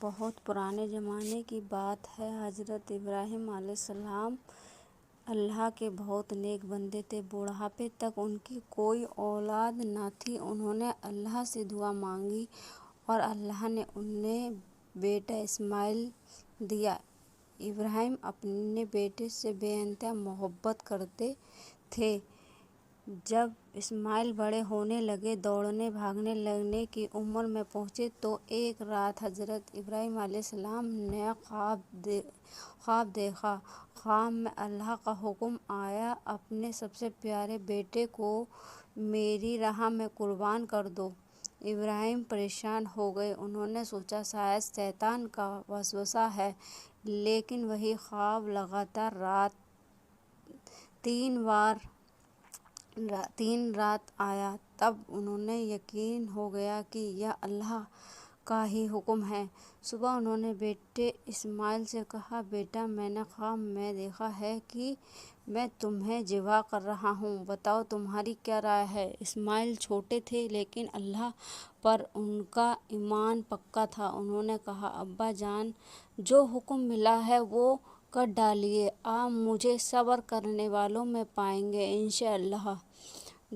بہت پرانے زمانے کی بات ہے۔ حضرت ابراہیم علیہ السلام اللہ کے بہت نیک بندے تھے۔ بڑھاپے تک ان کی کوئی اولاد نہ تھی۔ انہوں نے اللہ سے دعا مانگی اور اللہ نے انہیں بیٹا اسماعیل دیا۔ ابراہیم اپنے بیٹے سے بے انتہا محبت کرتے تھے۔ جب اسماعیل بڑے ہونے لگے، دوڑنے بھاگنے لگنے کی عمر میں پہنچے تو ایک رات حضرت ابراہیم علیہ السلام نے خواب دیکھا۔ خواب میں اللہ کا حکم آیا، اپنے سب سے پیارے بیٹے کو میری راہ میں قربان کر دو۔ ابراہیم پریشان ہو گئے۔ انہوں نے سوچا شاید شیطان کا وسوسہ ہے، لیکن وہی خواب لگاتار تین رات آیا۔ تب انہیں یقین ہو گیا کہ یہ اللہ کا ہی حکم ہے۔ صبح انہوں نے بیٹے اسماعیل سے کہا، بیٹا میں نے خواب میں دیکھا ہے کہ میں تمہیں ذبح کر رہا ہوں، بتاؤ تمہاری کیا رائے ہے؟ اسماعیل چھوٹے تھے لیکن اللہ پر ان کا ایمان پکا تھا۔ انہوں نے کہا، ابا جان، جو حکم ملا ہے وہ کر ڈالیے، آپ مجھے صبر کرنے والوں میں پائیں گے انشاءاللہ۔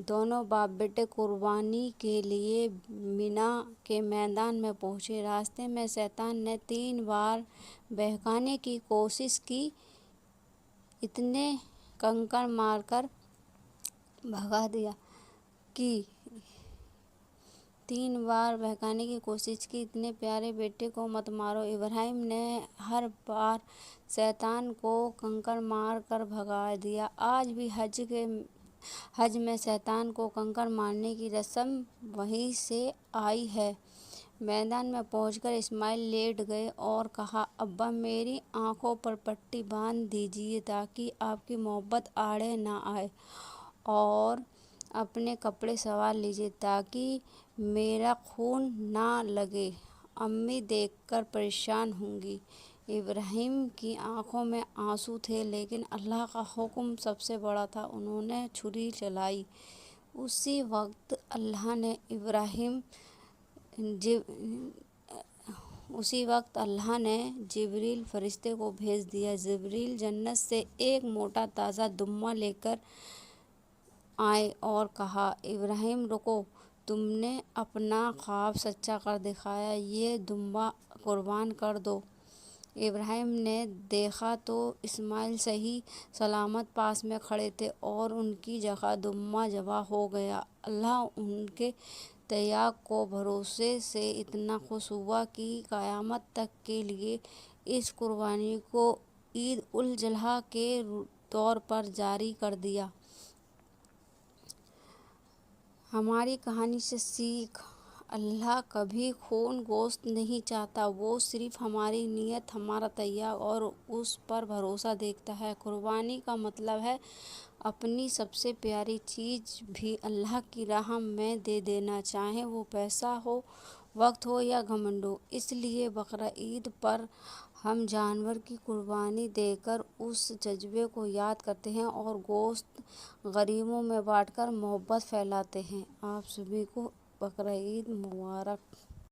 دونوں باپ بیٹے قربانی کے لیے مینا کے میدان میں پہنچے۔ راستے میں شیطان نے 3 بار بہکانے کی کوشش کی، اتنے کنکر مار کر بھگا دیا کہ اتنے پیارے بیٹے کو مت مارو۔ ابراہیم نے ہر بار شیطان کو کنکر مار کر بھگا دیا۔ آج بھی حج میں شیطان کو کنکر مارنے کی رسم وہیں سے آئی ہے۔ میدان میں پہنچ کر اسماعیل لیٹ گئے اور کہا، ابا میری آنکھوں پر پٹی باندھ دیجیے تاکہ آپ کی محبت آڑے نہ آئے، اور اپنے کپڑے سنوار لیجیے تاکہ میرا خون نہ لگے، امی دیکھ کر پریشان ہوں گی۔ ابراہیم کی آنکھوں میں آنسو تھے، لیکن اللہ کا حکم سب سے بڑا تھا۔ انہوں نے چھری چلائی۔ اسی وقت اللہ نے جبریل فرشتے کو بھیج دیا۔ جبریل جنت سے ایک موٹا تازہ دمبا لے کر آئے اور کہا، ابراہیم رکو، تم نے اپنا خواب سچا کر دکھایا، یہ دمبا قربان کر دو۔ ابراہیم نے دیکھا تو اسماعیل صحیح سلامت پاس میں کھڑے تھے اور ان کی جگہ دمبا ذبح ہو گیا۔ اللہ ان کے تیاگ و بھروسے سے اتنا خوش ہوا کہ قیامت تک کے لیے اس قربانی کو عید الاضحیٰ کے طور پر جاری کر دیا۔ ہماری کہانی سے سیکھ: اللہ کبھی خون گوشت نہیں چاہتا، وہ صرف ہماری نیت، ہمارا تیاگ اور اس پر بھروسہ دیکھتا ہے۔ قربانی کا مطلب ہے اپنی سب سے پیاری چیز بھی اللہ کی راہ میں دے دینا، چاہے وہ پیسہ ہو، وقت ہو یا گھمنڈ ہو۔ اس لیے بقرعید پر ہم جانور کی قربانی دے کر اس جذبے کو یاد کرتے ہیں اور گوشت غریبوں میں بانٹ کر محبت پھیلاتے ہیں۔ آپ سبھی کو بقرعید مبارک۔